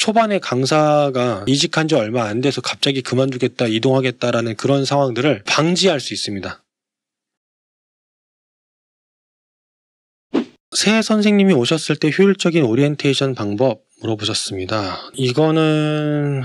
초반에 강사가 이직한 지 얼마 안 돼서 갑자기 그만두겠다, 이동하겠다라는 그런 상황들을 방지할 수 있습니다. 새 선생님이 오셨을 때 효율적인 오리엔테이션 방법 물어보셨습니다. 이거는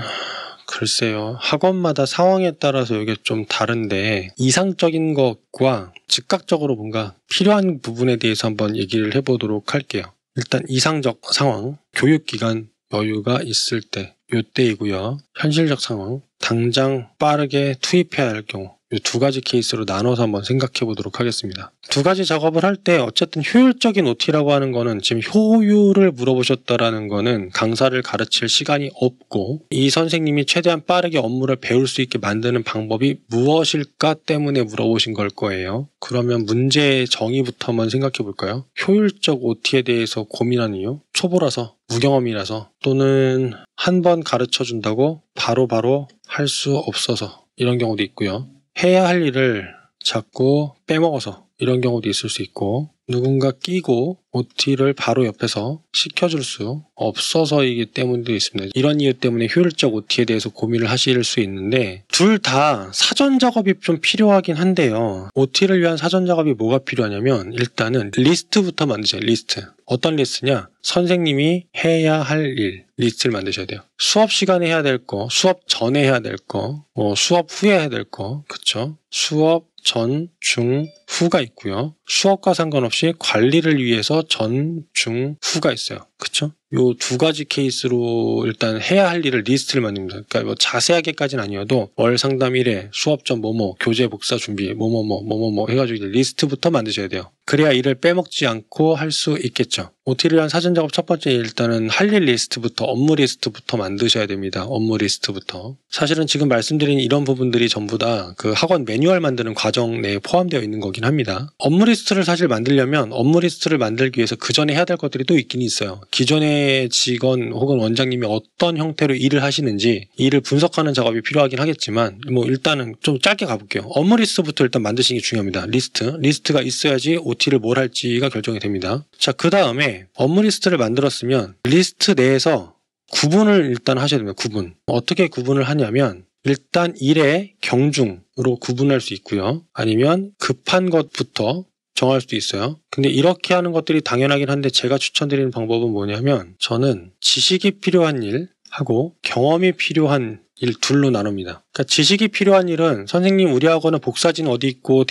글쎄요, 학원마다 상황에 따라서 이게 좀 다른데 이상적인 것과 즉각적으로 뭔가 필요한 부분에 대해서 한번 얘기를 해보도록 할게요. 일단 이상적 상황, 교육기간 여유가 있을 때, 요때이고요. 현실적 상황, 당장 빠르게 투입해야 할 경우, 이 두 가지 케이스로 나눠서 한번 생각해 보도록 하겠습니다. 두 가지 작업을 할 때 어쨌든 효율적인 OT라고 하는 거는 지금 효율을 물어보셨다라는 거는 강사를 가르칠 시간이 없고 이 선생님이 최대한 빠르게 업무를 배울 수 있게 만드는 방법이 무엇일까 때문에 물어보신 걸 거예요. 그러면 문제의 정의부터 한번 생각해 볼까요? 효율적 OT에 대해서 고민한 이유? 초보라서, 무경험이라서, 또는 한 번 가르쳐 준다고 바로바로 할 수 없어서 이런 경우도 있고요. 해야 할 일을 자꾸 빼먹어서 이런 경우도 있을 수 있고, 누군가 끼고 OT를 바로 옆에서 시켜줄 수 없어서이기 때문도 있습니다. 이런 이유 때문에 효율적 OT에 대해서 고민을 하실 수 있는데 둘 다 사전 작업이 좀 필요하긴 한데요. OT를 위한 사전 작업이 뭐가 필요하냐면 일단은 리스트부터 만드셔야 돼요. 리스트. 어떤 리스트냐? 선생님이 해야 할 일 리스트를 만드셔야 돼요. 수업 시간에 해야 될 거, 수업 전에 해야 될 거, 수업 후에 해야 될 거, 그쵸? 수업 전, 중, 후가 있고요. 수업과 상관없이 관리를 위해서 전, 중, 후가 있어요. 그쵸? 요 두 가지 케이스로 일단 해야 할 일을 리스트를 만듭니다. 그러니까 뭐 자세하게까지는 아니어도 월 상담 1회, 수업 전 뭐뭐, 교재 복사 준비, 뭐뭐뭐 해가지고 리스트부터 만드셔야 돼요. 그래야 일을 빼먹지 않고 할 수 있겠죠. OT를 위한 사전 작업 첫 번째 일단은 할 일 리스트부터, 업무 리스트부터 만드셔야 됩니다. 업무 리스트부터. 사실은 지금 말씀드린 이런 부분들이 전부 다 그 학원 매뉴얼 만드는 과정 내에 포함되어 있는 거긴 합니다. 업무 리스트를 사실 만들려면 업무 리스트를 만들기 위해서 그 전에 해야 될 것들이 또 있긴 있어요. 기존의 직원 혹은 원장님이 어떤 형태로 일을 하시는지 일을 분석하는 작업이 필요하긴 하겠지만 뭐 일단은 좀 짧게 가볼게요. 업무 리스트부터 일단 만드시는 게 중요합니다. 리스트가 있어야지 OT를 뭘 할지가 결정이 됩니다. 자, 그 다음에 업무 리스트를 만들었으면 리스트 내에서 구분을 일단 하셔야 됩니다. 구분. 어떻게 구분을 하냐면 일단 일의 경중으로 구분할 수 있고요. 아니면 급한 것부터 정할 수도 있어요. 근데 이렇게 하는 것들이 당연하긴 한데 제가 추천드리는 방법은 뭐냐면 저는 지식이 필요한 일하고 경험이 필요한 일 둘로 나눕니다. 그러니까 지식이 필요한 일은 선생님 우리 학원은 복사진 어디 있고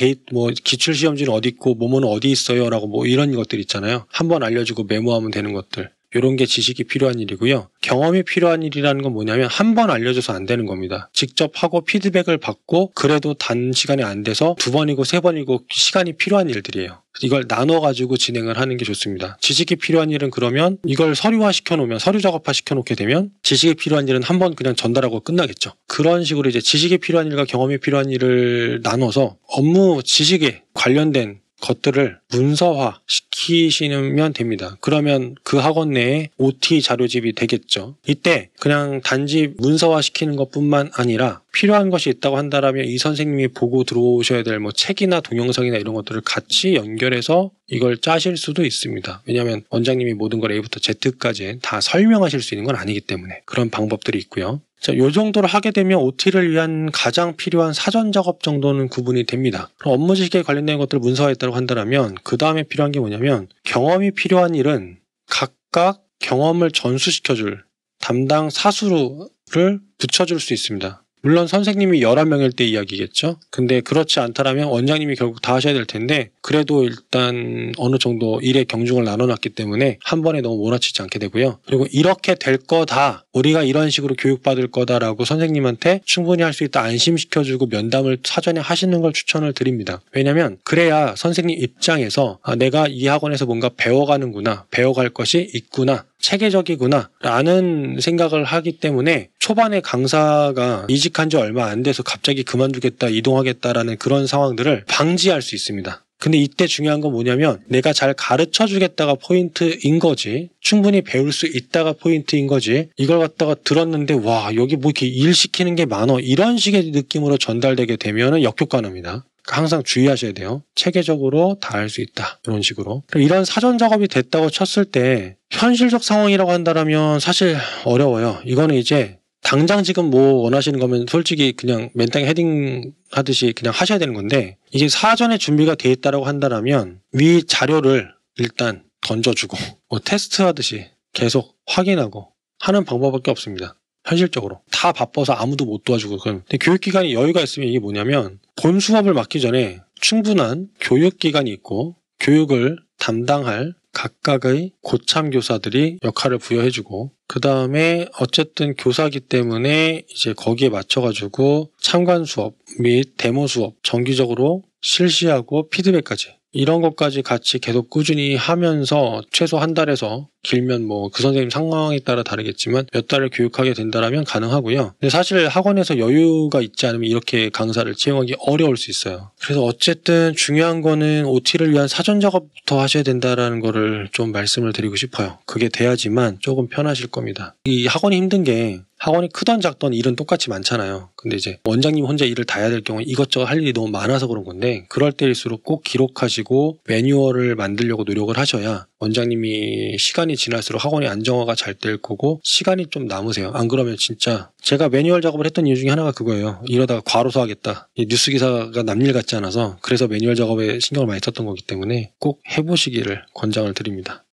기출시험지는 어디 있고 뭐뭐는 어디 있어요 라고 뭐 이런 것들 있잖아요. 한번 알려주고 메모하면 되는 것들. 이런 게 지식이 필요한 일이고요. 경험이 필요한 일이라는 건 뭐냐면 한 번 알려줘서 안 되는 겁니다. 직접 하고 피드백을 받고 그래도 단시간에 안 돼서 2번이고 3번이고 시간이 필요한 일들이에요. 이걸 나눠가지고 진행을 하는 게 좋습니다. 지식이 필요한 일은 그러면 이걸 서류화 시켜놓으면 서류 작업화 시켜놓게 되면 지식이 필요한 일은 한 번 그냥 전달하고 끝나겠죠. 그런 식으로 이제 지식이 필요한 일과 경험이 필요한 일을 나눠서 업무 지식에 관련된 것들을 문서화 시키시면 됩니다. 그러면 그 학원 내에 OT 자료집이 되겠죠. 이때 그냥 단지 문서화 시키는 것뿐만 아니라 필요한 것이 있다고 한다면 이 선생님이 보고 들어오셔야 될 뭐 책이나 동영상이나 이런 것들을 같이 연결해서 이걸 짜실 수도 있습니다. 왜냐하면 원장님이 모든 걸 A부터 Z까지 다 설명하실 수 있는 건 아니기 때문에 그런 방법들이 있고요. 자, 요 정도를 하게 되면 OT를 위한 가장 필요한 사전 작업 정도는 구분이 됩니다. 그럼 업무 지식에 관련된 것들을 문서화했다고 한다면 그 다음에 필요한 게 뭐냐면 경험이 필요한 일은 각각 경험을 전수시켜줄 담당 사수를 붙여줄 수 있습니다. 물론 선생님이 11명일 때 이야기겠죠. 근데 그렇지 않다라면 원장님이 결국 다 하셔야 될 텐데 그래도 일단 어느 정도 일의 경중을 나눠놨기 때문에 한 번에 너무 몰아치지 않게 되고요. 그리고 이렇게 될 거다. 우리가 이런 식으로 교육받을 거다라고 선생님한테 충분히 할 수 있다 안심시켜주고 면담을 사전에 하시는 걸 추천을 드립니다. 왜냐하면 그래야 선생님 입장에서 내가 이 학원에서 뭔가 배워가는구나. 배워갈 것이 있구나. 체계적이구나 라는 생각을 하기 때문에 초반에 강사가 이직한 지 얼마 안 돼서 갑자기 그만두겠다 이동하겠다라는 그런 상황들을 방지할 수 있습니다. 근데 이때 중요한 건 뭐냐면 내가 잘 가르쳐 주겠다가 포인트인 거지 충분히 배울 수 있다가 포인트인 거지 이걸 갖다가 들었는데 와 여기 뭐 이렇게 일 시키는 게 많어 이런 식의 느낌으로 전달되게 되면 역효과납니다. 항상 주의하셔야 돼요. 체계적으로 다 할 수 있다. 이런 식으로. 이런 사전 작업이 됐다고 쳤을 때 현실적 상황이라고 한다면 사실 어려워요. 이거는 이제 당장 지금 뭐 원하시는 거면 솔직히 그냥 맨땅에 헤딩 하듯이 그냥 하셔야 되는 건데, 이게 사전에 준비가 돼 있다고 한다면 위 자료를 일단 던져주고 뭐 테스트하듯이 계속 확인하고 하는 방법밖에 없습니다. 현실적으로 다 바빠서 아무도 못 도와주고. 근데 교육기관이 여유가 있으면 이게 뭐냐면 본 수업을 맡기 전에 충분한 교육기관이 있고 교육을 담당할 각각의 고참 교사들이 역할을 부여해주고, 그 다음에 어쨌든 교사기 때문에 이제 거기에 맞춰가지고 참관 수업 및 데모 수업 정기적으로 실시하고 피드백까지, 이런 것까지 같이 계속 꾸준히 하면서 최소 한 달에서 길면 뭐 그 선생님 상황에 따라 다르겠지만 몇 달을 교육하게 된다면 가능하고요. 근데 사실 학원에서 여유가 있지 않으면 이렇게 강사를 채용하기 어려울 수 있어요. 그래서 어쨌든 중요한 거는 OT를 위한 사전 작업부터 하셔야 된다라는 거를 좀 말씀을 드리고 싶어요. 그게 돼야지만 조금 편하실 겁니다. 이 학원이 힘든 게 학원이 크던 작던 일은 똑같이 많잖아요. 근데 이제 원장님 혼자 일을 다 해야 될 경우에 이것저것 할 일이 너무 많아서 그런 건데, 그럴 때일수록 꼭 기록하시고 매뉴얼을 만들려고 노력을 하셔야 원장님이 시간이 지날수록 학원이 안정화가 잘 될 거고 시간이 좀 남으세요. 안 그러면 진짜 제가 매뉴얼 작업을 했던 이유 중에 하나가 그거예요. 이러다가 과로사 하겠다. 뉴스 기사가 남일 같지 않아서 그래서 매뉴얼 작업에 신경을 많이 썼던 거기 때문에 꼭 해보시기를 권장을 드립니다.